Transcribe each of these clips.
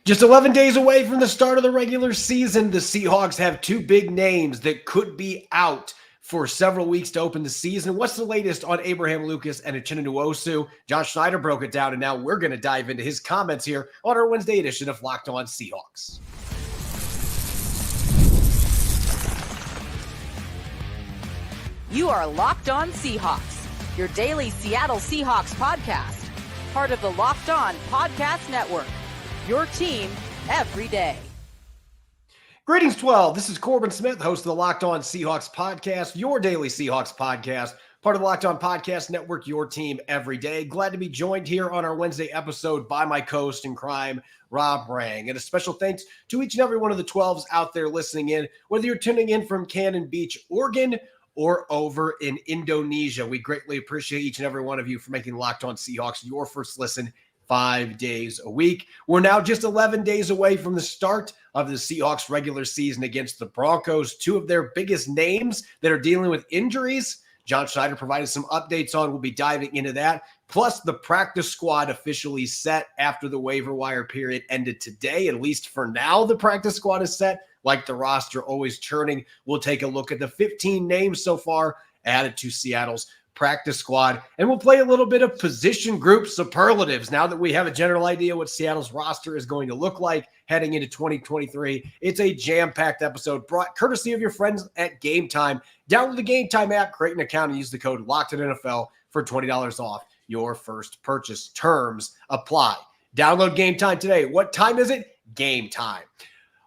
Just 11 days away from the start of the regular season, the Seahawks have two big names that could be out for several weeks to open the season. What's the latest on Abraham Lucas and Uchenna Nwosu? John Schneider broke it down, and now we're going to dive into his comments here on our Wednesday edition of Locked On Seahawks. You are Locked On Seahawks, your daily Seattle Seahawks podcast, part of the Locked On Podcast Network, your team every day. Greetings, 12. This is Corbin Smith, host of the Locked On Seahawks podcast, your daily Seahawks podcast, part of the Locked On Podcast Network, your team every day. Glad to be joined here on our Wednesday episode by my co-host in crime, Rob Rang. And a special thanks to each and every one of the 12s out there listening in, whether you're tuning in from Cannon Beach, Oregon, or over in Indonesia. We greatly appreciate each and every one of you for making Locked On Seahawks your first listen 5 days a week. We're now just 11 days away from the start of the Seahawks regular season against the Broncos. Two of their biggest names that are dealing with injuries. John Schneider provided some updates on. We'll be diving into that. Plus, the practice squad officially set after the waiver wire period ended today. At least for now, the practice squad is set. Like the roster, always churning. We'll take a look at the 15 names so far added to Seattle's practice squad, and we'll play a little bit of position group superlatives now that we have a general idea what Seattle's roster is going to look like heading into 2023. It's a jam-packed episode brought courtesy of your friends at GameTime. Download the GameTime app, create an account, and use the code LOCKEDONNFL for $20 off your first purchase. Terms apply. Download GameTime today. What time is it? Game time.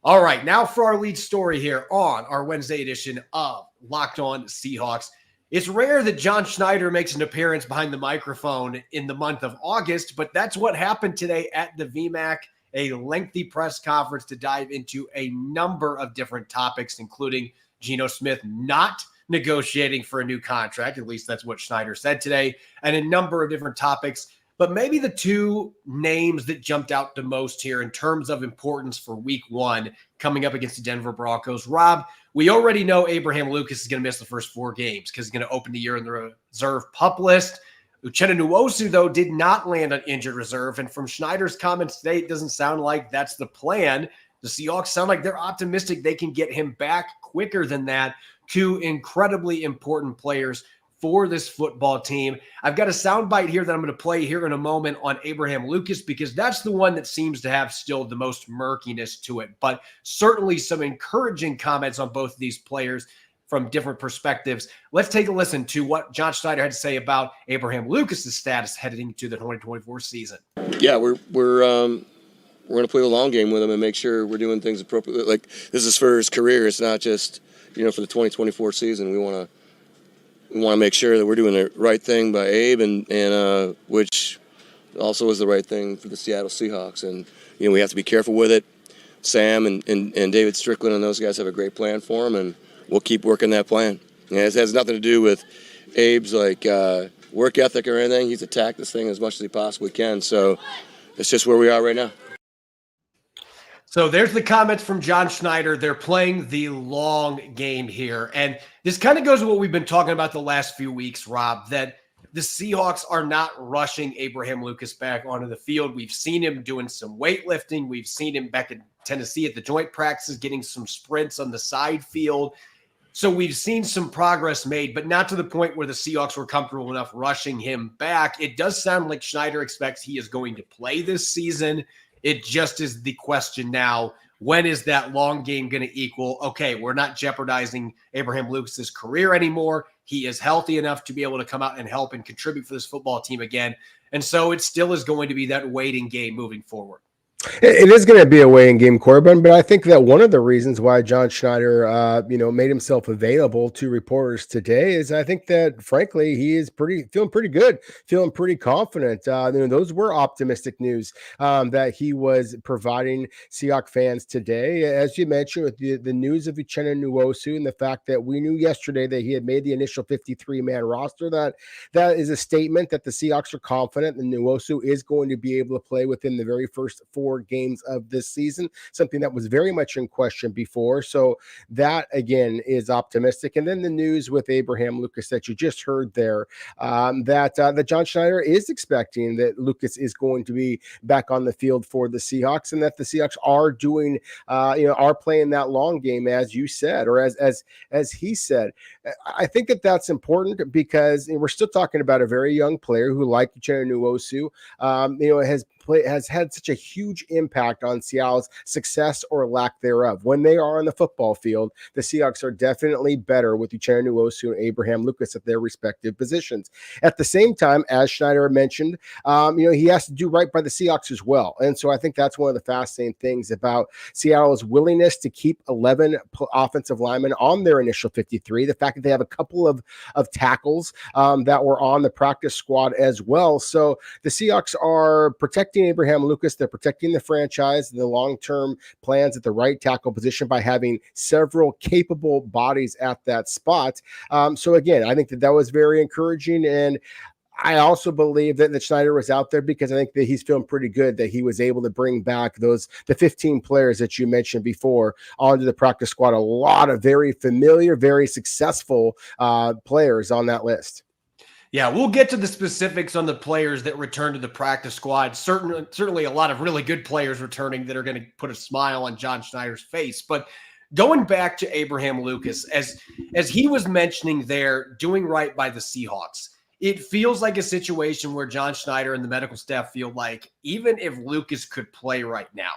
All right, now for our lead story here on our Wednesday edition of Locked On Seahawks. It's rare that John Schneider makes an appearance behind the microphone in the month of August, but that's what happened today at the VMAC, a lengthy press conference to dive into a number of different topics, including Geno Smith not negotiating for a new contract. At least that's what Schneider said today, and a number of different topics. But maybe the two names that jumped out the most here in terms of importance for week one coming up against the Denver Broncos. Rob, we already know Abraham Lucas is going to miss the first 4 games because he's going to open the year in the reserve PUP list. Uchenna Nwosu, though, did not land on injured reserve. And from Schneider's comments today, it doesn't sound like that's the plan. The Seahawks sound like they're optimistic they can get him back quicker than that. Two incredibly important players for this football team. I've got a soundbite here that I'm going to play here in a moment on Abraham Lucas because that's the one that seems to have still the most murkiness to it. But certainly some encouraging comments on both of these players from different perspectives. Let's take a listen to what John Schneider had to say about Abraham Lucas's status heading into the 2024 season. Yeah, we're going to play the long game with him and make sure we're doing things appropriately. Like, this is for his career. It's not just, for the 2024 season. We want to make sure that we're doing the right thing by Abe and which also is the right thing for the Seattle Seahawks. And, we have to be careful with it. Sam and David Strickland and those guys have a great plan for him, and we'll keep working that plan. And it has nothing to do with Abe's, work ethic or anything. He's attacked this thing as much as he possibly can. So it's just where we are right now. So there's the comments from John Schneider. They're playing the long game here. And this kind of goes to what we've been talking about the last few weeks, Rob, that the Seahawks are not rushing Abraham Lucas back onto the field. We've seen him doing some weightlifting. We've seen him back in Tennessee at the joint practices, getting some sprints on the side field. So we've seen some progress made, but not to the point where the Seahawks were comfortable enough rushing him back. It does sound like Schneider expects he is going to play this season. It just is the question now, when is that long game going to equal, okay, we're not jeopardizing Abraham Lucas's career anymore. He is healthy enough to be able to come out and help and contribute for this football team again. And so it still is going to be that waiting game moving forward. It is going to be a waiting game, Corbin, but I think that one of the reasons why John Schneider, made himself available to reporters today is I think that, frankly, he is feeling pretty good, feeling pretty confident. Those were optimistic news that he was providing Seahawks fans today. As you mentioned, with the news of Uchenna Nwosu and the fact that we knew yesterday that he had made the initial 53-man roster, that is a statement that the Seahawks are confident that Nwosu is going to be able to play within the very first 4 4 games of this season, something that was very much in question before. So that again is optimistic. And then the news with Abraham Lucas that you just heard there, that John Schneider is expecting that Lucas is going to be back on the field for the Seahawks, and that the Seahawks are doing, are playing that long game, as you said, or as he said. I think that that's important because we're still talking about a very young player who, like Uchenna Nwosu, has had such a huge impact on Seattle's success or lack thereof. When they are on the football field, the Seahawks are definitely better with Uchenna Nwosu and Abraham Lucas at their respective positions. At the same time, as Schneider mentioned, he has to do right by the Seahawks as well. And so I think that's one of the fascinating things about Seattle's willingness to keep 11 offensive linemen on their initial 53. The fact that they have a couple of tackles that were on the practice squad as well. So the Seahawks are protecting Abraham Lucas. They're protecting the franchise and the long-term plans at the right tackle position by having several capable bodies at that spot. So again, I think that was very encouraging. And I also believe that Schneider was out there because I think that he's feeling pretty good that he was able to bring back the 15 players that you mentioned before onto the practice squad. A lot of very familiar, very successful players on that list. Yeah, we'll get to the specifics on the players that return to the practice squad. Certainly a lot of really good players returning that are going to put a smile on John Schneider's face. But going back to Abraham Lucas, as he was mentioning there, doing right by the Seahawks, it feels like a situation where John Schneider and the medical staff feel like even if Lucas could play right now,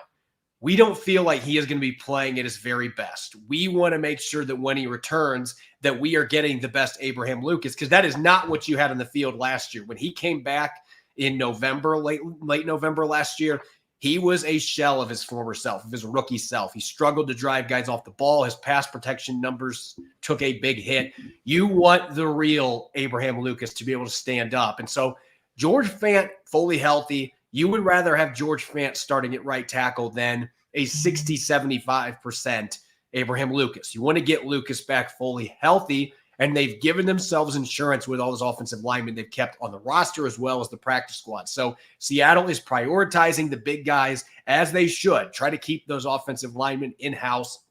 we don't feel like he is going to be playing at his very best. We want to make sure that when he returns, that we are getting the best Abraham Lucas, because that is not what you had on the field last year. When he came back in November, late November last year, he was a shell of his former self, of his rookie self. He struggled to drive guys off the ball. His pass protection numbers took a big hit. You want the real Abraham Lucas to be able to stand up. And so George Fant, fully healthy, you would rather have George Fant starting at right tackle than a 60, 75% Abraham Lucas. You want to get Lucas back fully healthy, and they've given themselves insurance with all those offensive linemen they've kept on the roster as well as the practice squad. So Seattle is prioritizing the big guys as they should. Try to keep those offensive linemen in-house,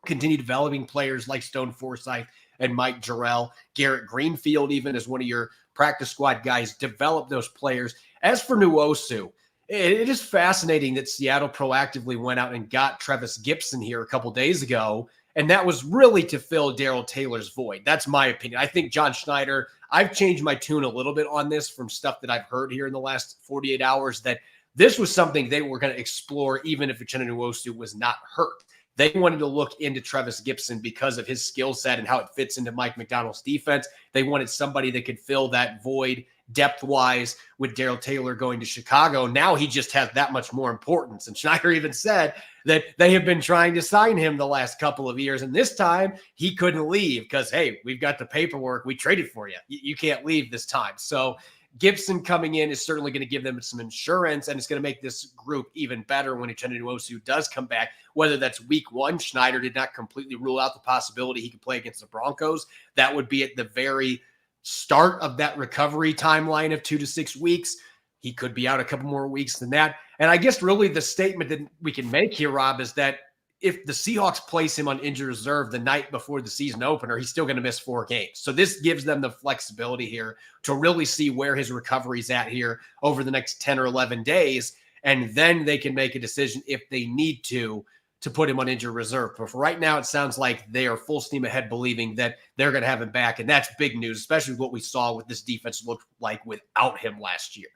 continue developing players like Stone Forsythe and Mike Jarrell. Garrett Greenfield even as one of your practice squad guys. Develop those players. As for Nuosu, it is fascinating that Seattle proactively went out and got Travis Gibson here a couple days ago, and that was really to fill Darrell Taylor's void. That's my opinion. I think John Schneider, I've changed my tune a little bit on this from stuff that I've heard here in the last 48 hours, that this was something they were going to explore even if Uchenna Nwosu was not hurt. They wanted to look into Travis Gibson because of his skill set and how it fits into Mike McDonald's defense. They wanted somebody that could fill that void depth-wise with Darrell Taylor going to Chicago. Now he just has that much more importance. And Schneider even said that they have been trying to sign him the last couple of years. And this time he couldn't leave because, hey, we've got the paperwork. We traded for you. You can't leave this time. So Gibson coming in is certainly going to give them some insurance, and it's going to make this group even better when Uchenna Nwosu does come back, whether that's week 1. Schneider did not completely rule out the possibility he could play against the Broncos. That would be at the very start of that recovery timeline of 2 to 6 weeks. He could be out a couple more weeks than that. And I guess really the statement that we can make here, Rob, is that if the Seahawks place him on injured reserve the night before the season opener, he's still going to miss 4 games. So this gives them the flexibility here to really see where his recovery is at here over the next 10 or 11 days. And then they can make a decision if they need to put him on injured reserve. But for right now, it sounds like they are full steam ahead, believing that they're going to have him back. And that's big news, especially what we saw what this defense looked like without him last year.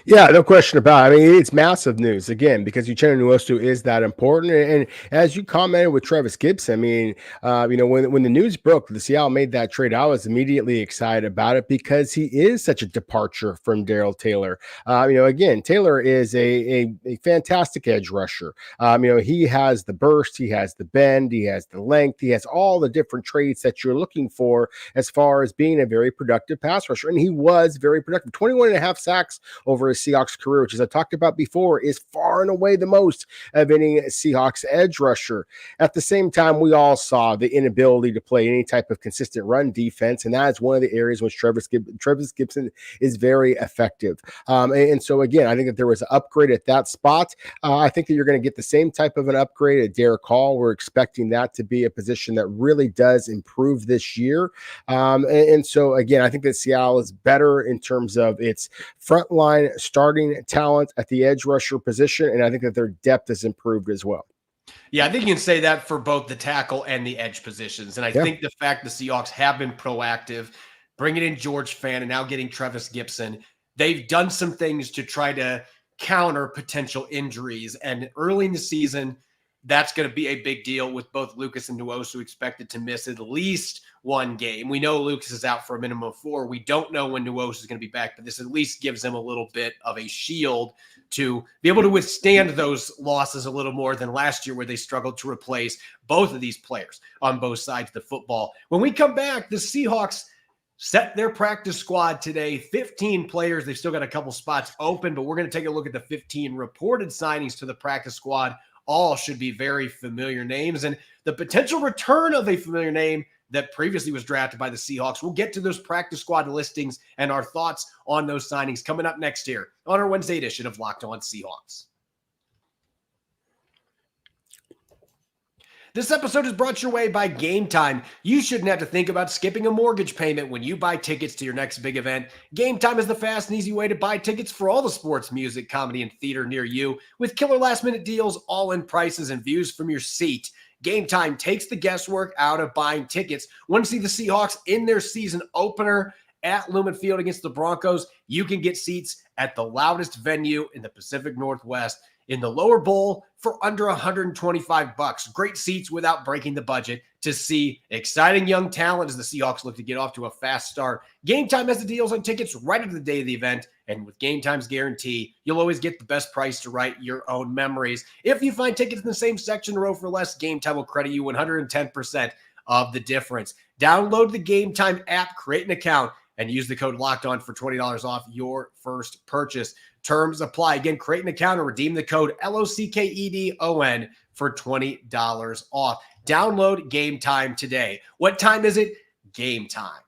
Yeah, no question about it. I mean, it's massive news, again, because Uchenna Nwosu is that important. And as you commented with Travis Gibson, I mean, when the news broke, the Seattle made that trade, I was immediately excited about it because he is such a departure from Darrell Taylor. Again, Taylor is a fantastic edge rusher. He has the burst, he has the bend, he has the length, he has all the different traits that you're looking for as far as being a very productive pass rusher. And he was very productive. 21 and a half sacks over over his Seahawks career, which, as I talked about before, is far and away the most of any Seahawks edge rusher. At the same time, we all saw the inability to play any type of consistent run defense, and that is one of the areas which Travis Gibson is very effective. And so, again, I think that there was an upgrade at that spot. I think that you're going to get the same type of an upgrade at Derek Hall. We're expecting that to be a position that really does improve this year. And so, again, I think that Seattle is better in terms of its frontline starting talent at the edge rusher position, and I think that their depth has improved as well. Yeah, I think you can say that for both the tackle and the edge positions. And I think the fact the Seahawks have been proactive, bringing in George Fant and now getting Travis Gibson, they've done some things to try to counter potential injuries. And early in the season, that's going to be a big deal with both Lucas and Nuosu expected to miss at least one game. We know Lucas is out for a minimum of 4. We don't know when Nuosu is going to be back, but this at least gives them a little bit of a shield to be able to withstand those losses a little more than last year, where they struggled to replace both of these players on both sides of the football. When we come back, the Seahawks set their practice squad today, 15 players. They've still got a couple spots open, but we're going to take a look at the 15 reported signings to the practice squad. All should be very familiar names, and the potential return of a familiar name that previously was drafted by the Seahawks. We'll get to those practice squad listings and our thoughts on those signings coming up next here on our Wednesday edition of Locked On Seahawks. This episode is brought your way by GameTime. You shouldn't have to think about skipping a mortgage payment when you buy tickets to your next big event. GameTime is the fast and easy way to buy tickets for all the sports, music, comedy, and theater near you, with killer last-minute deals, all-in prices, and views from your seat. GameTime takes the guesswork out of buying tickets. Want to see the Seahawks in their season opener at Lumen Field against the Broncos? You can get seats at the loudest venue in the Pacific Northwest in the lower bowl for under $125. Great seats without breaking the budget to see exciting young talent as the Seahawks look to get off to a fast start. GameTime has the deals on tickets right at the day of the event, and with GameTime's guarantee, you'll always get the best price to write your own memories. If you find tickets in the same section row for less, GameTime will credit you 110% of the difference. Download the GameTime app, create an account, and use the code LOCKEDON for $20 off your first purchase. Terms apply. Again, create an account and redeem the code LOCKEDON for $20 off. Download GameTime today. What time is it? Game time.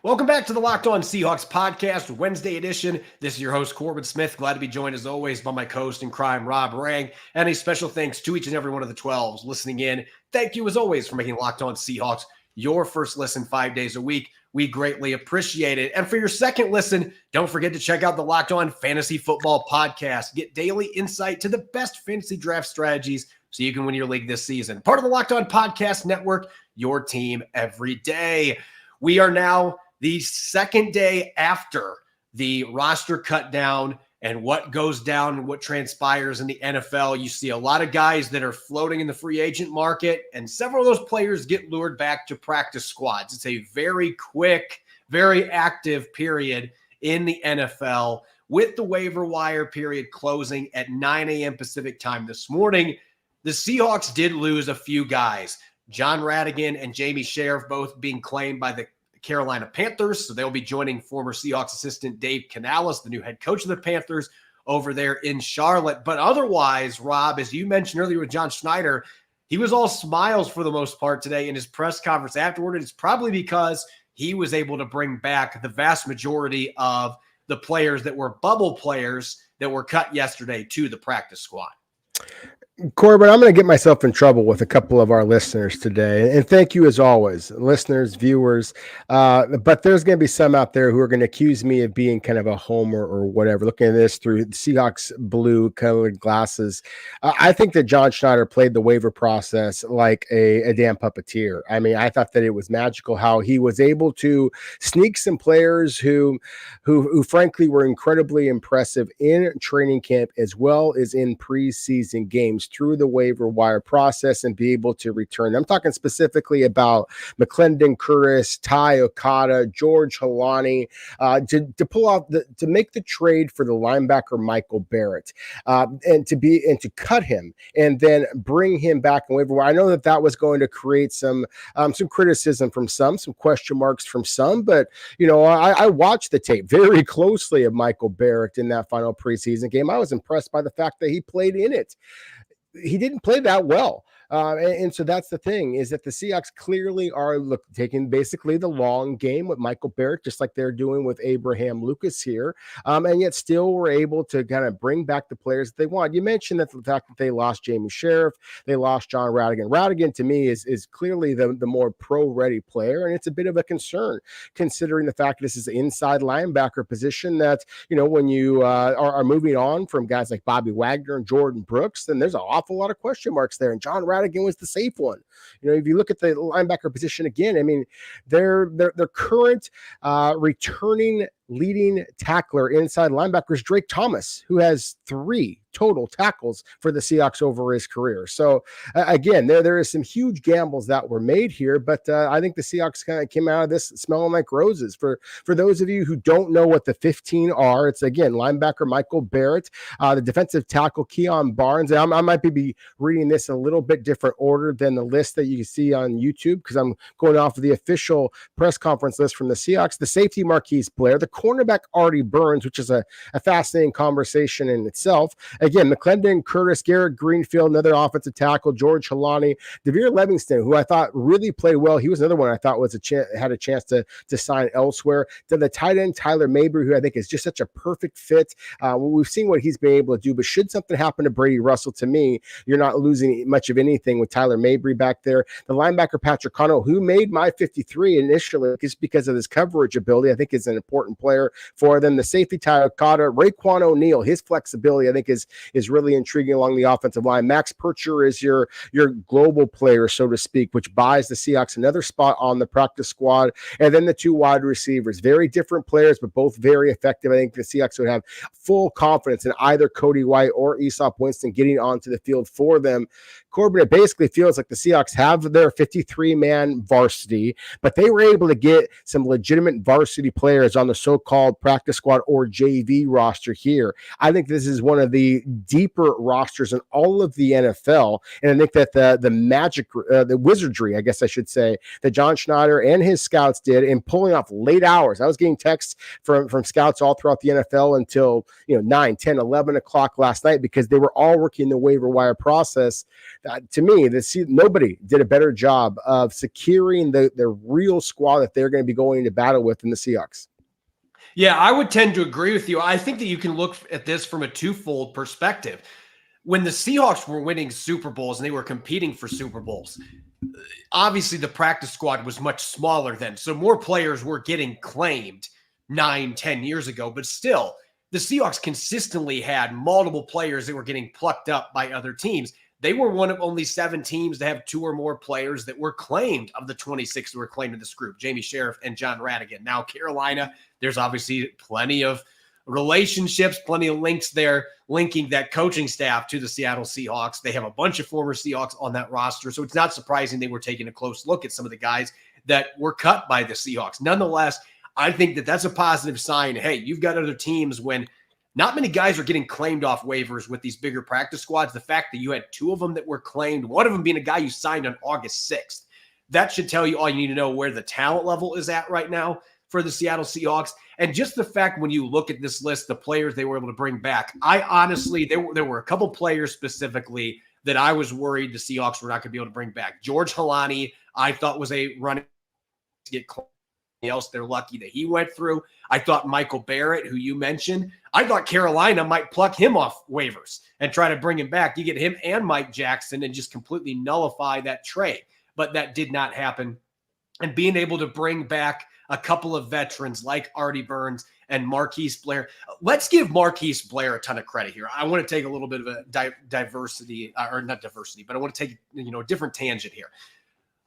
Welcome back to the Locked On Seahawks podcast, Wednesday edition. This is your host, Corbin Smith. Glad to be joined, as always, by my co-host in crime, Rob Rang. And a special thanks to each and every one of the 12s listening in. Thank you, as always, for making Locked On Seahawks your first listen 5 days a week. We greatly appreciate it. And for your second listen, don't forget to check out the Locked On Fantasy Football podcast. Get daily insight to the best fantasy draft strategies so you can win your league this season. Part of the Locked On Podcast Network, your team every day. We are now the second day after the roster cut down and what goes down and what transpires in the NFL. You see a lot of guys that are floating in the free agent market, and several of those players get lured back to practice squads. It's a very quick, very active period in the NFL, with the waiver wire period closing at 9 a.m. Pacific time this morning. The Seahawks did lose a few guys. John Radigan and Jamie Sheriff both being claimed by the Carolina Panthers, so they'll be joining former Seahawks assistant Dave Canales, the new head coach of the Panthers, over there in Charlotte. But otherwise, Rob, as you mentioned earlier with John Schneider, he was all smiles for the most part today in his press conference afterward. It's probably because he was able to bring back the vast majority of the players that were bubble players that were cut yesterday to the practice squad. Corbin, I'm going to get myself in trouble with a couple of our listeners today. And thank you as always, listeners, viewers. But there's going to be some out there who are going to accuse me of being kind of a homer or whatever, looking at this through the Seahawks blue colored glasses. I think that John Schneider played the waiver process like a damn puppeteer. I mean, I thought that it was magical how he was able to sneak some players who frankly were incredibly impressive in training camp as well as in preseason games. names through the waiver wire process and be able to return them. I'm talking specifically about McClendon Curtis, Ty Okada, George Halani, to pull off to make the trade for the linebacker Michael Barrett, and to cut him and then bring him back in waiver wire. I know that was going to create some criticism from some question marks from some, but I watched the tape very closely of Michael Barrett in that final preseason game. I was impressed by the fact that he played in it. He didn't play that well. And so that's the thing, is that the Seahawks clearly are taking basically the long game with Michael Barrett, just like they're doing with Abraham Lucas here. And yet still were able to kind of bring back the players that they want. You mentioned that the fact that they lost Jamie Sheriff, they lost John Radigan. Radigan to me is clearly the more pro-ready player. And it's a bit of a concern considering the fact that this is an inside linebacker position that, when you are moving on from guys like Bobby Wagner and Jordan Brooks, then there's an awful lot of question marks there. And John Radigan was the safe one. If you look at the linebacker position again, I mean, their current returning leading tackler inside linebackers Drake Thomas, who has 3 total tackles for the Seahawks over his career. So again, there is some huge gambles that were made here, but I think the Seahawks kind of came out of this smelling like roses. For those of you who don't know what the 15 are, it's again linebacker Michael Barrett, the defensive tackle Keon Barnes. And I might be reading this a little bit different order than the list that you can see on YouTube, because I'm going off of the official press conference list from the Seahawks. The safety Marquise Blair, the cornerback Artie Burns, which is a fascinating conversation in itself. Again, McClendon Curtis, Garrett Greenfield, another offensive tackle, George Halani, Devere Livingston, who I thought really played well. He was another one I thought was had a chance to sign elsewhere. Then the tight end Tyler Mabry, who I think is just such a perfect fit. We've seen what he's been able to do, but should something happen to Brady Russell, to me, you're not losing much of anything with Tyler Mabry back there. The linebacker Patrick Connell, who made my 53 initially just because of his coverage ability, I think is an important player for them. The safety Ty Okada, Raekwon O'Neal, his flexibility I think is really intriguing along the offensive line. Max Percher is your global player, so to speak, which buys the Seahawks another spot on the practice squad. And then the 2 wide receivers, very different players, but both very effective. I think the Seahawks would have full confidence in either Cody White or Aesop Winston getting onto the field for them. Corbin, it basically feels like the Seahawks have their 53-man varsity, but they were able to get some legitimate varsity players on the so-called practice squad or JV roster here. I think this is one of the deeper rosters in all of the NFL, and I think that the magic, the wizardry, I guess I should say, that John Schneider and his scouts did in pulling off late hours. I was getting texts from scouts all throughout the NFL until 9, 10, 11 o'clock last night because they were all working the waiver wire process. To me, nobody did a better job of securing the real squad that they're going to be going into battle with in the Seahawks. Yeah, I would tend to agree with you. I think that you can look at this from a twofold perspective. When the Seahawks were winning Super Bowls and they were competing for Super Bowls, obviously the practice squad was much smaller then. So more players were getting claimed 9, 10 years ago, but still the Seahawks consistently had multiple players that were getting plucked up by other teams. They were one of only 7 teams to have 2 or more players that were claimed of the 26 who were claimed in this group, Jamie Sheriff and John Radigan. Now, Carolina, there's obviously plenty of relationships, plenty of links there linking that coaching staff to the Seattle Seahawks. They have a bunch of former Seahawks on that roster, so it's not surprising they were taking a close look at some of the guys that were cut by the Seahawks. Nonetheless, I think that that's a positive sign. Hey, you've got other teams when not many guys are getting claimed off waivers with these bigger practice squads. The fact that you had 2 of them that were claimed, one of them being a guy you signed on August 6th, that should tell you all you need to know where the talent level is at right now for the Seattle Seahawks. And just the fact when you look at this list, the players they were able to bring back, I honestly, there were a couple players specifically that I was worried the Seahawks were not going to be able to bring back. George Halani, I thought was a running to get claimed. Else they're lucky that he went through. I thought Michael Barrett, who you mentioned, I thought Carolina might pluck him off waivers and try to bring him back. You get him and Mike Jackson and just completely nullify that trade. But that did not happen. And being able to bring back a couple of veterans like Artie Burns and Marquise Blair. Let's give Marquise Blair a ton of credit here. I want to take a little bit of a diversity, or not diversity, but I want to take a different tangent here.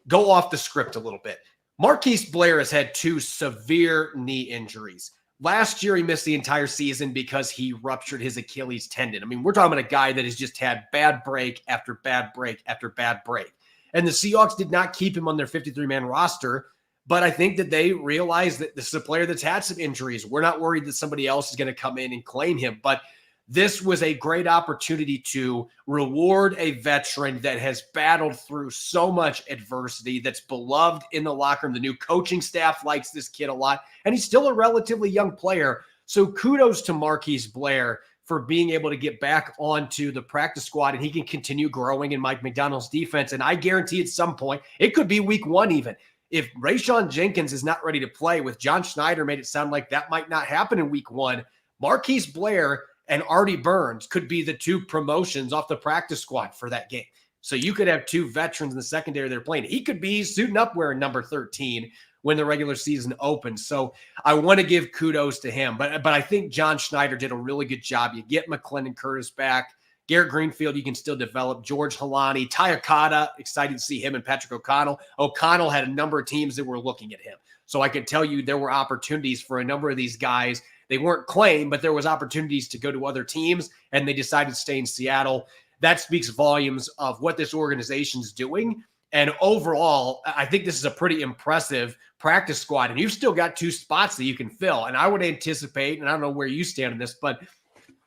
Go off the script a little bit. Marquise Blair has had 2 severe knee injuries. Last year, he missed the entire season because he ruptured his Achilles tendon. I mean, we're talking about a guy that has just had bad break after bad break after bad break. And the Seahawks did not keep him on their 53-man roster, but I think that they realized that this is a player that's had some injuries. We're not worried that somebody else is going to come in and claim him, but this was a great opportunity to reward a veteran that has battled through so much adversity, that's beloved in the locker room. The new coaching staff likes this kid a lot, and he's still a relatively young player. So kudos to Marquise Blair for being able to get back onto the practice squad, and he can continue growing in Mike McDonald's defense. And I guarantee at some point, it could be week 1 even, if Rayshawn Jenkins is not ready to play, with John Schneider made it sound like that might not happen in week 1, Marquise Blair and Artie Burns could be the 2 promotions off the practice squad for that game. So you could have 2 veterans in the secondary they're playing. He could be suiting up wearing number 13 when the regular season opens. So I want to give kudos to him. But I think John Schneider did a really good job. You get McClendon Curtis back. Garrett Greenfield, you can still develop. George Halani, Tyakata, excited to see him and Patrick O'Connell. O'Connell had a number of teams that were looking at him. So I could tell you there were opportunities for a number of these guys. They weren't claimed, but there was opportunities to go to other teams, and they decided to stay in Seattle. That speaks volumes of what this organization's doing. And overall, I think this is a pretty impressive practice squad, and you've still got 2 spots that you can fill. And I would anticipate, and I don't know where you stand on this, but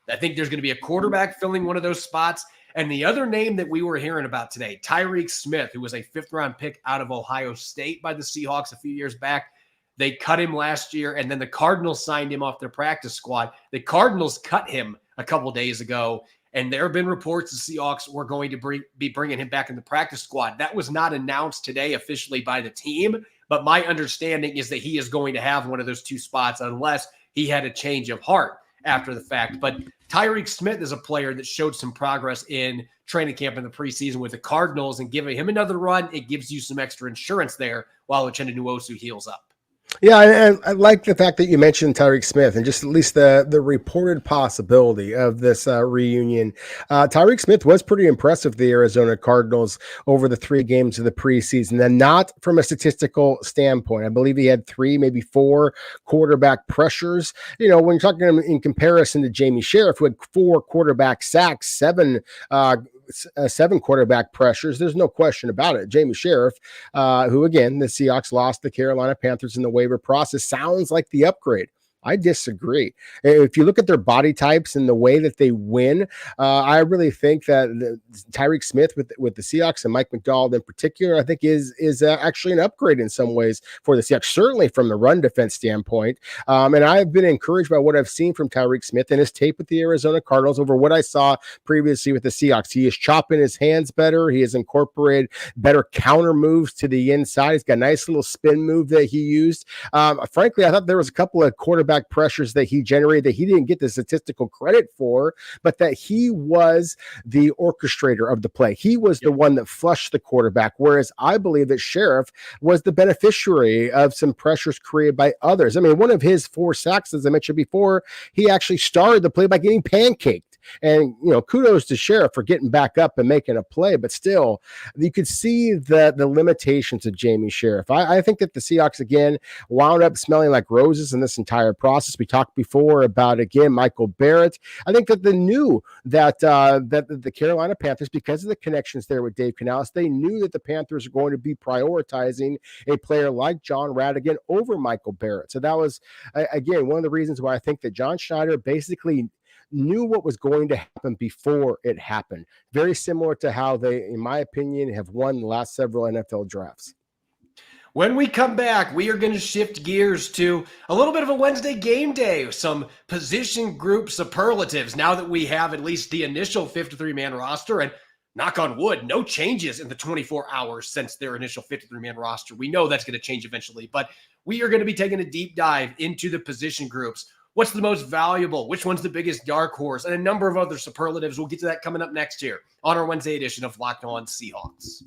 I think there's going to be a quarterback filling one of those spots. And the other name that we were hearing about today, Tyreke Smith, who was a 5th-round pick out of Ohio State by the Seahawks a few years back. They cut him last year, and then the Cardinals signed him off their practice squad. The Cardinals cut him a couple days ago, and there have been reports the Seahawks were going to be bringing him back in the practice squad. That was not announced today officially by the team, but my understanding is that he is going to have one of those 2 spots unless he had a change of heart after the fact. But Tyreke Smith is a player that showed some progress in training camp in the preseason with the Cardinals, and giving him another run, it gives you some extra insurance there while Uchenna Nwosu heals up. Yeah, I like the fact that you mentioned Tyreke Smith and just at least the reported possibility of this reunion. Tyreke Smith was pretty impressive, the Arizona Cardinals, over the 3 games of the preseason, and not from a statistical standpoint. I believe he had 3, maybe 4 quarterback pressures. You know, when you're talking in comparison to Jamie Sheriff, who had 4 quarterback sacks, 7 quarterback pressures. There's no question about it. Jamie Sheriff, who again, the Seahawks lost the Carolina Panthers in the waiver process, sounds like the upgrade. I disagree. If you look at their body types and the way that they win, I really think that Tyreke Smith with the Seahawks and Mike McDonald in particular, I think is actually an upgrade in some ways for the Seahawks, certainly from the run defense standpoint. And I've been encouraged by what I've seen from Tyreke Smith and his tape with the Arizona Cardinals over what I saw previously with the Seahawks. He is chopping his hands better. He has incorporated better counter moves to the inside. He's got a nice little spin move that he used. Frankly, I thought there was a couple of quarterback pressures that he generated that he didn't get the statistical credit for, but that he was the orchestrator of the play. He was the one that flushed the quarterback, whereas I believe that Sheriff was the beneficiary of some pressures created by others. I mean, one of his 4 sacks, as I mentioned before, he actually started the play by getting pancaked. And, you know, kudos to Sheriff for getting back up and making a play, but still, you could see the limitations of Jamie Sheriff. I think that the Seahawks, again, wound up smelling like roses in this entire process. We talked before about, again, Michael Barrett. I think that they knew that the Carolina Panthers, because of the connections there with Dave Canales, they knew that the Panthers are going to be prioritizing a player like John Radigan over Michael Barrett. So that was, again, one of the reasons why I think that John Schneider basically knew what was going to happen before it happened. Very similar to how they, in my opinion, have won the last several NFL drafts. When we come back, we are going to shift gears to a little bit of a Wednesday game day, some position group superlatives now that we have at least the initial 53-man roster, and knock on wood, no changes in the 24 hours since their initial 53-man roster. We know that's going to change eventually, but we are going to be taking a deep dive into the position groups. What's the most valuable? Which one's the biggest dark horse? And a number of other superlatives. We'll get to that coming up next here on our Wednesday edition of Locked On Seahawks.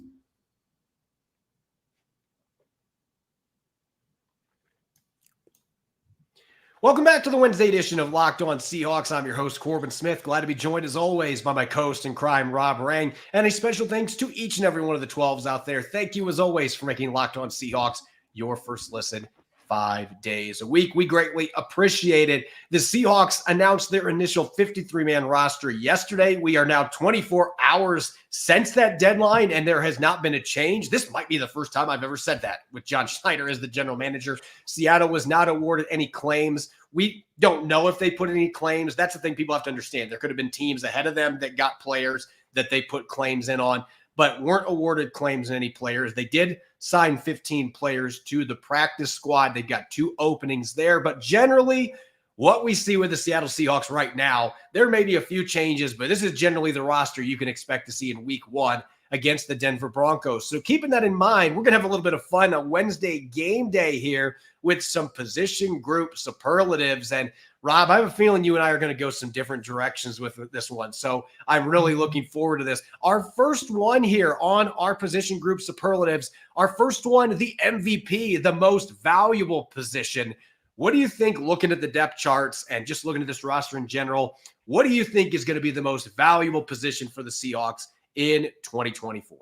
Welcome back to the Wednesday edition of Locked On Seahawks. I'm your host, Corbin Smith. Glad to be joined, as always, by my co-host in crime, Rob Rang. And a special thanks to each and every one of the 12s out there. Thank you, as always, for making Locked On Seahawks your first listen 5 days a week. We greatly appreciate it. The Seahawks announced their initial 53-man roster yesterday. We are now 24 hours since that deadline, and there has not been a change. This might be the first time I've ever said that with John Schneider as the general manager. Seattle was not awarded any claims. We don't know if they put any claims. That's the thing people have to understand. There could have been teams ahead of them that got players that they put claims in on, but weren't awarded claims in any players. They did sign 15 players to the practice squad. They've got 2 openings there, but generally what we see with the Seattle Seahawks right now, there may be a few changes, but this is generally the roster you can expect to see in week 1 against the Denver Broncos. So keeping that in mind, we're going to have a little bit of fun on Wednesday game day here with some position group superlatives. And Rob, I have a feeling you and I are going to go some different directions with this one. So I'm really looking forward to this. Our first one here on our position group superlatives, our first one, the MVP, the most valuable position. What do you think, looking at the depth charts and just looking at this roster in general, what do you think is going to be the most valuable position for the Seahawks in 2024?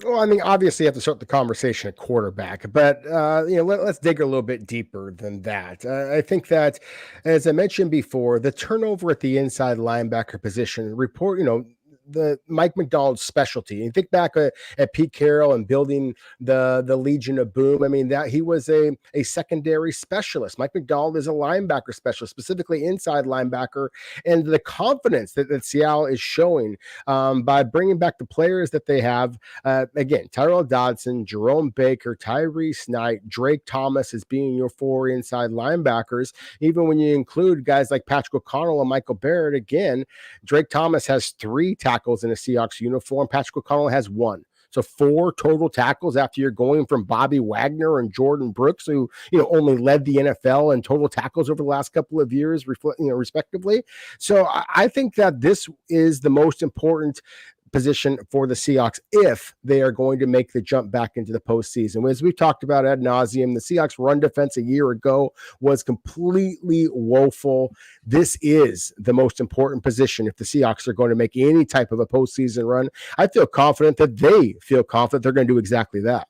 Well, I mean, obviously you have to start the conversation at quarterback, but let's dig a little bit deeper than that. I think that, as I mentioned before, the turnover at the inside linebacker position the Mike Macdonald's specialty. You think back at Pete Carroll and building the Legion of Boom. I mean, that he was a secondary specialist. Mike Macdonald is a linebacker specialist, specifically inside linebacker, and the confidence that Seattle is showing by bringing back the players that they have. Again, Tyrell Dodson, Jerome Baker, Tyrese Knight, Drake Thomas as being your 4 inside linebackers. Even when you include guys like Patrick O'Connell and Michael Barrett, again, Drake Thomas has 3 tackles in a Seahawks uniform. Patrick O'Connell has 1. So 4 total tackles after you're going from Bobby Wagner and Jordan Brooks, who only led the NFL in total tackles over the last couple of years, respectively. So I think that this is the most important position for the Seahawks if they are going to make the jump back into the postseason. As we've talked about ad nauseum, the Seahawks run defense a year ago was completely woeful. This is the most important position if the Seahawks are going to make any type of a postseason run. I feel confident that they feel confident they're going to do exactly that.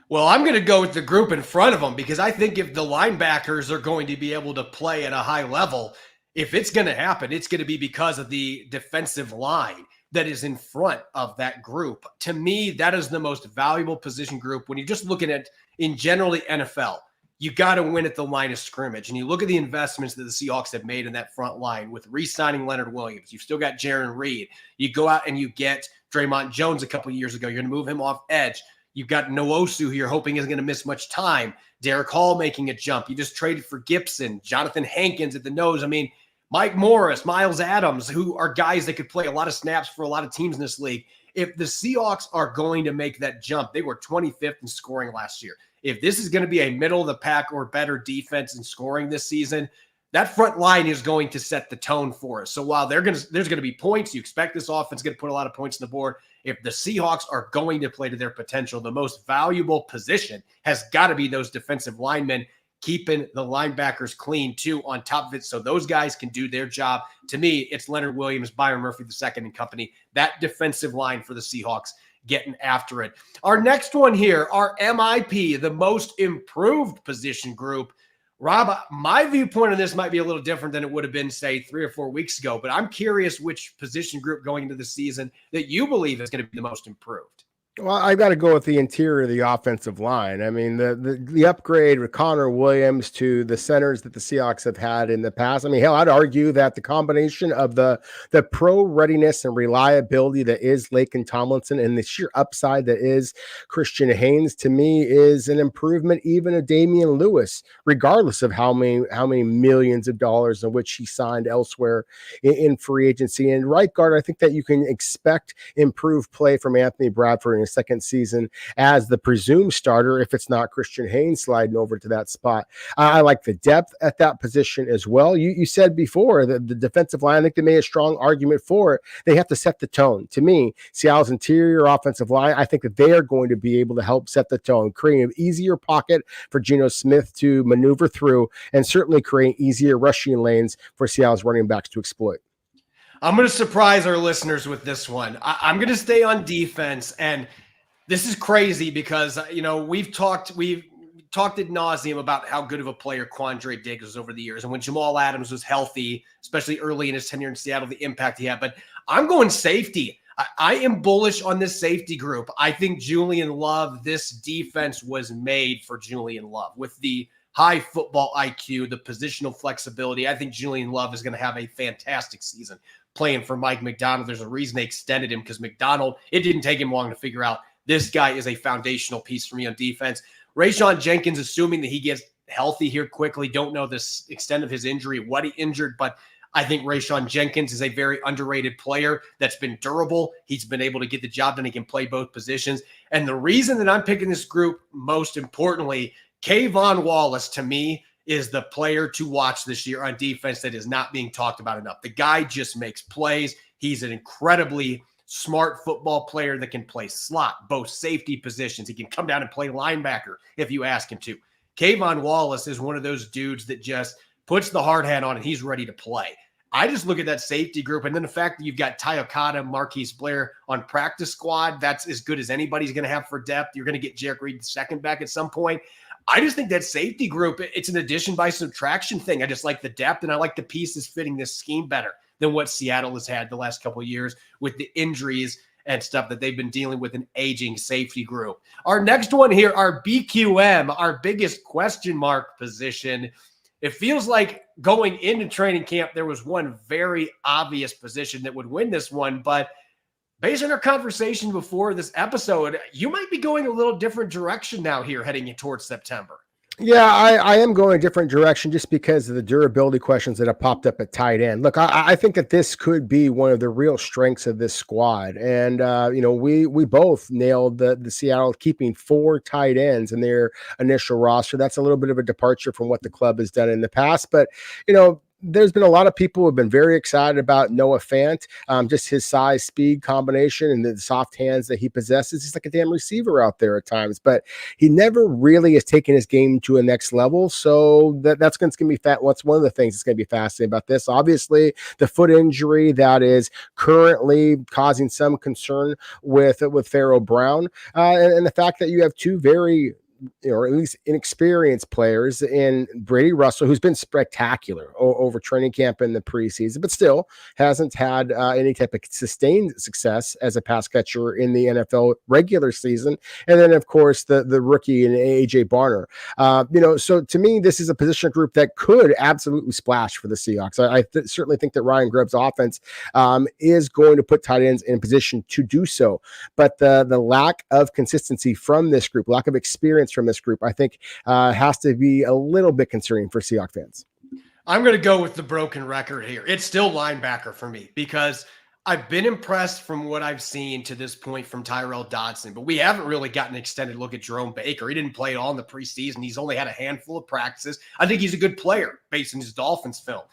Well, I'm going to go with the group in front of them because I think if the linebackers are going to be able to play at a high level, if it's going to happen, it's going to be because of the defensive line that is in front of that group. To me, that is the most valuable position group. When you're just looking at, in generally NFL, you got to win at the line of scrimmage. And you look at the investments that the Seahawks have made in that front line with re-signing Leonard Williams. You've still got Jaron Reed. You go out and you get Draymond Jones a couple of years ago. You're going to move him off edge. You've got Nuosu, who you're hoping isn't going to miss much time. Derek Hall making a jump. You just traded for Gibson, Jonathan Hankins at the nose. I mean, Mike Morris, Miles Adams, who are guys that could play a lot of snaps for a lot of teams in this league. If the Seahawks are going to make that jump, they were 25th in scoring last year. If this is going to be a middle of the pack or better defense in scoring this season, that front line is going to set the tone for us. So while there's going to be points, you expect this offense is going to put a lot of points on the board. If the Seahawks are going to play to their potential, the most valuable position has got to be those defensive linemen, keeping the linebackers clean too on top of it so those guys can do their job. To me, it's Leonard Williams, Byron Murphy II and company, that defensive line for the Seahawks getting after it. Our next one here, our MIP, the most improved position group. Rob, my viewpoint on this might be a little different than it would have been, say, 3 or 4 weeks ago, but I'm curious which position group going into the season that you believe is going to be the most improved. Well, I got to go with the interior of the offensive line. I mean, the upgrade with Connor Williams to the centers that the Seahawks have had in the past. I mean, hell, I'd argue that the combination of the pro readiness and reliability that is Laken Tomlinson and the sheer upside that is Christian Haynes, to me, is an improvement even of Damian Lewis, regardless of how many millions of dollars in which he signed elsewhere in free agency. And right guard, I think that you can expect improved play from Anthony Bradford in his second season as the presumed starter if it's not Christian Haynes sliding over to that spot. I like the depth at that position as well. You said before that the defensive line, I think they made a strong argument for it. They have to set the tone. To me, Seattle's interior offensive line, I think that they are going to be able to help set the tone, creating an easier pocket for Geno Smith to maneuver through, and certainly creating easier rushing lanes for Seattle's running backs to exploit. I'm going to surprise our listeners with this one. I'm going to stay on defense, and this is crazy because, we've talked talked ad nauseum about how good of a player Quandre Diggs was over the years. And when Jamal Adams was healthy, especially early in his tenure in Seattle, the impact he had. But I'm going safety. I am bullish on this safety group. I think Julian Love, this defense was made for Julian Love with the high football IQ, the positional flexibility. I think Julian Love is going to have a fantastic season playing for Mike McDonald. There's a reason they extended him, because McDonald, it didn't take him long to figure out this guy is a foundational piece for me on defense. Rayshawn Jenkins, assuming that he gets healthy here quickly, don't know the extent of his injury, what he injured, but I think Rayshawn Jenkins is a very underrated player that's been durable. He's been able to get the job done. He can play both positions. And the reason that I'm picking this group, most importantly, Kayvon Wallace, to me, is the player to watch this year on defense that is not being talked about enough. The guy just makes plays. He's an incredibly smart football player that can play slot, both safety positions. He can come down and play linebacker if you ask him to. Kayvon Wallace is one of those dudes that just puts the hard hat on and he's ready to play. I just look at that safety group, and then the fact that you've got Ty Okada, Marquise Blair on practice squad, that's as good as anybody's going to have for depth. You're going to get Jarek Reed second back at some point. I just think that safety group, it's an addition by subtraction thing. I just like the depth, and I like the pieces fitting this scheme better than what Seattle has had the last couple of years with the injuries and stuff that they've been dealing with, an aging safety group. Our next one here, our BQM, our biggest question mark position. It feels like going into training camp, there was one very obvious position that would win this one, but based on our conversation before this episode, you might be going a little different direction now here heading towards September. Yeah, I am going a different direction just because of the durability questions that have popped up at tight end. Look, I think that this could be one of the real strengths of this squad. And, we both nailed the Seattle keeping 4 tight ends in their initial roster. That's a little bit of a departure from what the club has done in the past. But, there's been a lot of people who have been very excited about Noah Fant, just his size, speed combination and the soft hands that he possesses. He's like a damn receiver out there at times, but he never really has taken his game to a next level. So that's going to be fat. What's one of the things that's going to be fascinating about this? Obviously, the foot injury that is currently causing some concern with Pharaoh Brown, and the fact that you have 2 very or at least inexperienced players in Brady Russell, who's been spectacular over training camp in the preseason, but still hasn't had any type of sustained success as a pass catcher in the NFL regular season. And then, of course, the rookie in AJ Barner. So to me, this is a position group that could absolutely splash for the Seahawks. I certainly think that Ryan Grubb's offense is going to put tight ends in position to do so. But the lack of consistency from this group, lack of experience from this group, I think has to be a little bit concerning for Seahawks fans. I'm going to go with the broken record here. It's still linebacker for me because I've been impressed from what I've seen to this point from Tyrell Dodson, but we haven't really gotten an extended look at Jerome Baker. He didn't play at all in the preseason. He's only had a handful of practices. I think he's a good player based on his Dolphins film,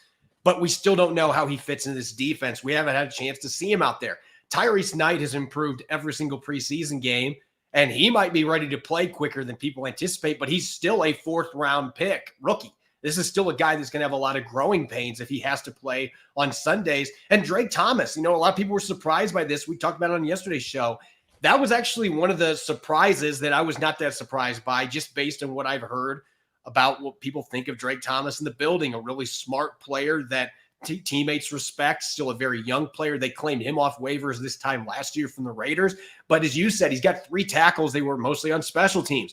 but we still don't know how he fits into this defense. We haven't had a chance to see him out there. Tyrese Knight has improved every single preseason game, and he might be ready to play quicker than people anticipate, but he's still a 4th-round pick rookie. This is still a guy that's going to have a lot of growing pains if he has to play on Sundays. And Drake Thomas, a lot of people were surprised by this. We talked about it on yesterday's show. That was actually one of the surprises that I was not that surprised by, just based on what I've heard about what people think of Drake Thomas in the building, a really smart player that teammates respect, still a very young player. They claimed him off waivers this time last year from the Raiders. But as you said, he's got 3 tackles. They were mostly on special teams.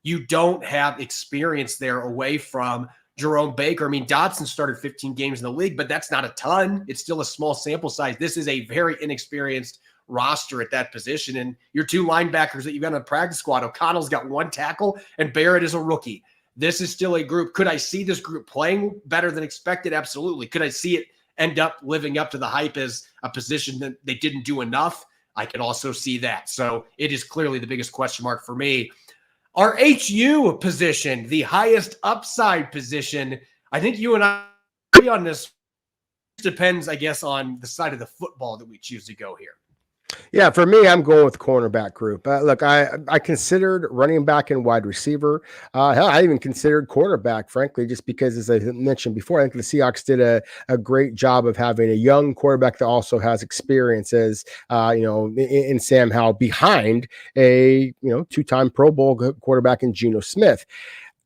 You don't have experience there away from Jerome Baker. I mean, Dotson started 15 games in the league, but that's not a ton. It's still a small sample size. This is a very inexperienced roster at that position. And your 2 linebackers that you've got on the practice squad, O'Connell's got 1 tackle and Barrett is a rookie. This is still a group. Could I see this group playing better than expected? Absolutely. Could I see it end up living up to the hype as a position that they didn't do enough? I could also see that. So it is clearly the biggest question mark for me. Our HU position, the highest upside position, I think you and I agree on this. Depends, I guess, on the side of the football that we choose to go here. Yeah, for me, I'm going with cornerback group. Look, I considered running back and wide receiver. Hell, I even considered quarterback, frankly, just because, as I mentioned before, I think the Seahawks did a great job of having a young quarterback that also has experience as, in Sam Howell behind a, 2-time Pro Bowl quarterback in Geno Smith.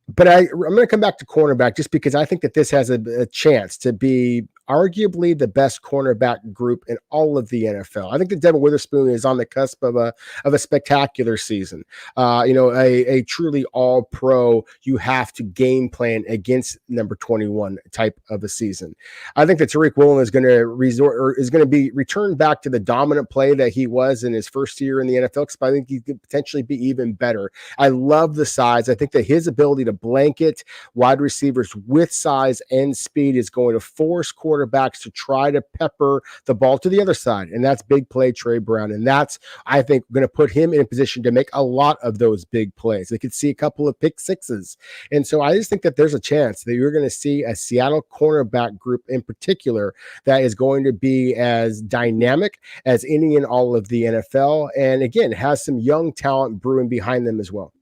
But I'm going to come back to cornerback just because I think that this has a chance to be arguably the best cornerback group in all of the NFL. I think that Devin Witherspoon is on the cusp of a spectacular season. A truly all pro, you have to game plan against number 21 type of a season. I think that Tariq Woolen is going to be returned back to the dominant play that he was in his first year in the NFL, because I think he could potentially be even better. I love the size. I think that his ability to blanket wide receivers with size and speed is going to force quarterbacks to try to pepper the ball to the other side. And that's big play Trey Brown. And that's, I think, going to put him in a position to make a lot of those big plays. They could see a couple of pick sixes. And so I just think that there's a chance that you're going to see a Seattle cornerback group in particular that is going to be as dynamic as any in all of the NFL. And again, has some young talent brewing behind them as well.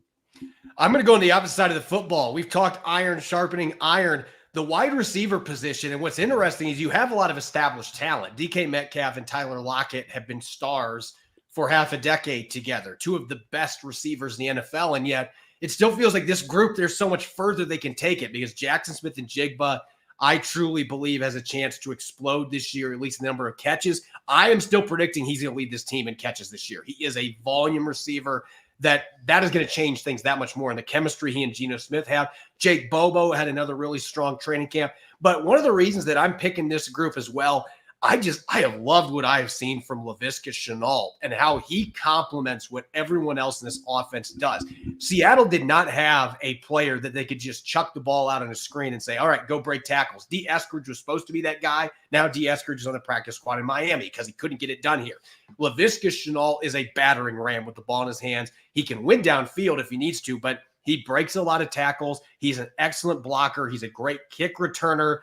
I'm going to go on the opposite side of the football. We've talked iron sharpening iron. The wide receiver position, and what's interesting is you have a lot of established talent. DK Metcalf and Tyler Lockett have been stars for half a decade together, two of the best receivers in the NFL, and yet it still feels like this group, there's so much further they can take it, because Jackson Smith and Jigba, I truly believe, has a chance to explode this year, at least the number of catches. I am still predicting he's going to lead this team in catches this year. He is a volume receiver. That is going to change things that much more. And the chemistry he and Geno Smith have. Jake Bobo had another really strong training camp. But one of the reasons that I'm picking this group as well, I have loved what I have seen from Laviska Shenault and how he complements what everyone else in this offense does. Seattle did not have a player that they could just chuck the ball out on a screen and say, all right, go break tackles. D. Eskridge was supposed to be that guy. Now D. Eskridge is on the practice squad in Miami because he couldn't get it done here. Laviska Shenault is a battering ram with the ball in his hands. He can win downfield if he needs to, but he breaks a lot of tackles. He's an excellent blocker. He's a great kick returner.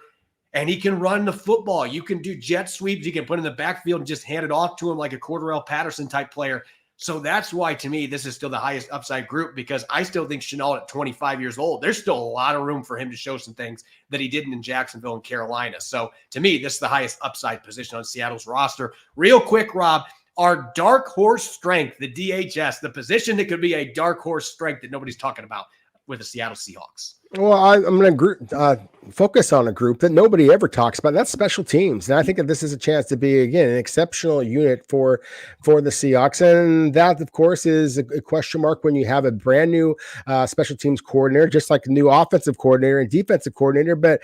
And he can run the football. You can do jet sweeps. You can put in the backfield and just hand it off to him like a Cordarrelle Patterson type player. So that's why, to me, this is still the highest upside group, because I still think Shenault at 25 years old, there's still a lot of room for him to show some things that he didn't in Jacksonville and Carolina. So to me, this is the highest upside position on Seattle's roster. Real quick, Rob, our dark horse strength, the DHS, the position that could be a dark horse strength that nobody's talking about with the Seattle Seahawks. Well, I'm going to focus on a group that nobody ever talks about. That's special teams. And I think that this is a chance to be, again, an exceptional unit for the Seahawks. And that, of course, is a question mark when you have a brand new special teams coordinator, just like a new offensive coordinator and defensive coordinator. But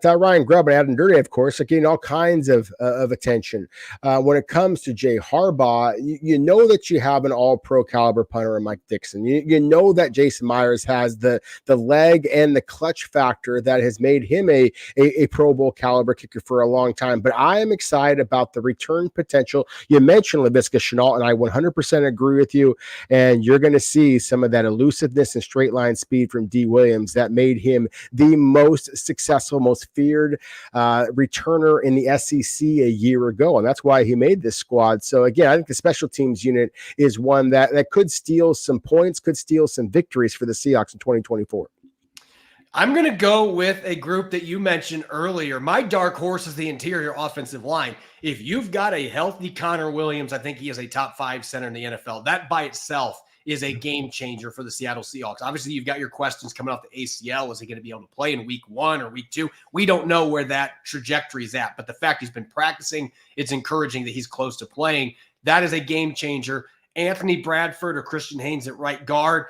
Ryan Grubb and Adam Dirty, of course, are getting all kinds of attention. When it comes to Jay Harbaugh, you know that you have an all-pro caliber punter in Mike Dixon. You know that Jason Myers has the leg and the clutch factor that has made him a Pro Bowl caliber kicker for a long time. But I am excited about the return potential. You mentioned Laviska Shenault, and I 100% agree with you. And you're going to see some of that elusiveness and straight line speed from D. Williams that made him the most successful, most feared returner in the SEC a year ago. And that's why he made this squad. So again, I think the special teams unit is one that could steal some points, could steal some victories for the Seahawks in 2024. I'm going to go with a group that you mentioned earlier. My dark horse is the interior offensive line. If you've got a healthy Connor Williams, I think he is a top 5 center in the NFL. That by itself is a game changer for the Seattle Seahawks. Obviously, you've got your questions coming off the ACL. Is he going to be able to play in week 1 or week 2? We don't know where that trajectory is at, but the fact he's been practicing, it's encouraging that he's close to playing. That is a game changer. Anthony Bradford or Christian Haynes at right guard.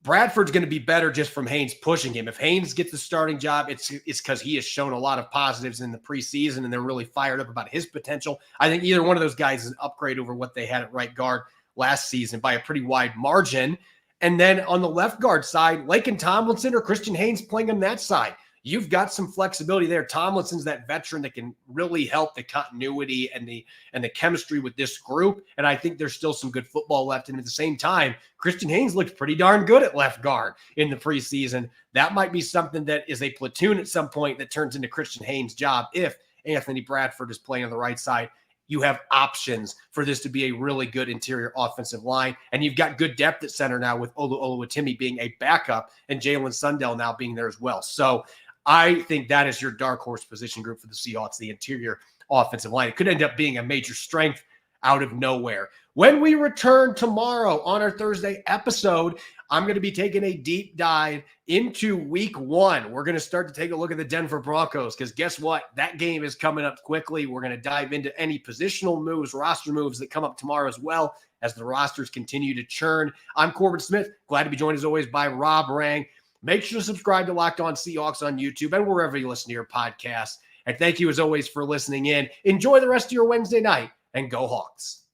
Bradford's going to be better just from Haynes pushing him. If Haynes gets the starting job, it's because he has shown a lot of positives in the preseason, and they're really fired up about his potential. I think either one of those guys is an upgrade over what they had at right guard last season by a pretty wide margin. And then on the left guard side, Laken Tomlinson or Christian Haynes playing on that side. You've got some flexibility there. Tomlinson's that veteran that can really help the continuity and the chemistry with this group. And I think there's still some good football left. And at the same time, Christian Haynes looked pretty darn good at left guard in the preseason. That might be something that is a platoon at some point that turns into Christian Haynes' job. If Anthony Bradford is playing on the right side, you have options for this to be a really good interior offensive line. And you've got good depth at center now with Olu Oluwatimi being a backup and Jalen Sundell now being there as well. So I think that is your dark horse position group for the Seahawks, the interior offensive line. It could end up being a major strength. out of nowhere. When we return tomorrow on our Thursday episode, I'm going to be taking a deep dive into week 1. We're going to start to take a look at the Denver Broncos because guess what? That game is coming up quickly. We're going to dive into any positional moves, roster moves that come up tomorrow as well as the rosters continue to churn. I'm Corbin Smith. Glad to be joined as always by Rob Rang. Make sure to subscribe to Locked On Seahawks on YouTube and wherever you listen to your podcasts. And thank you as always for listening in. Enjoy the rest of your Wednesday night and go Hawks.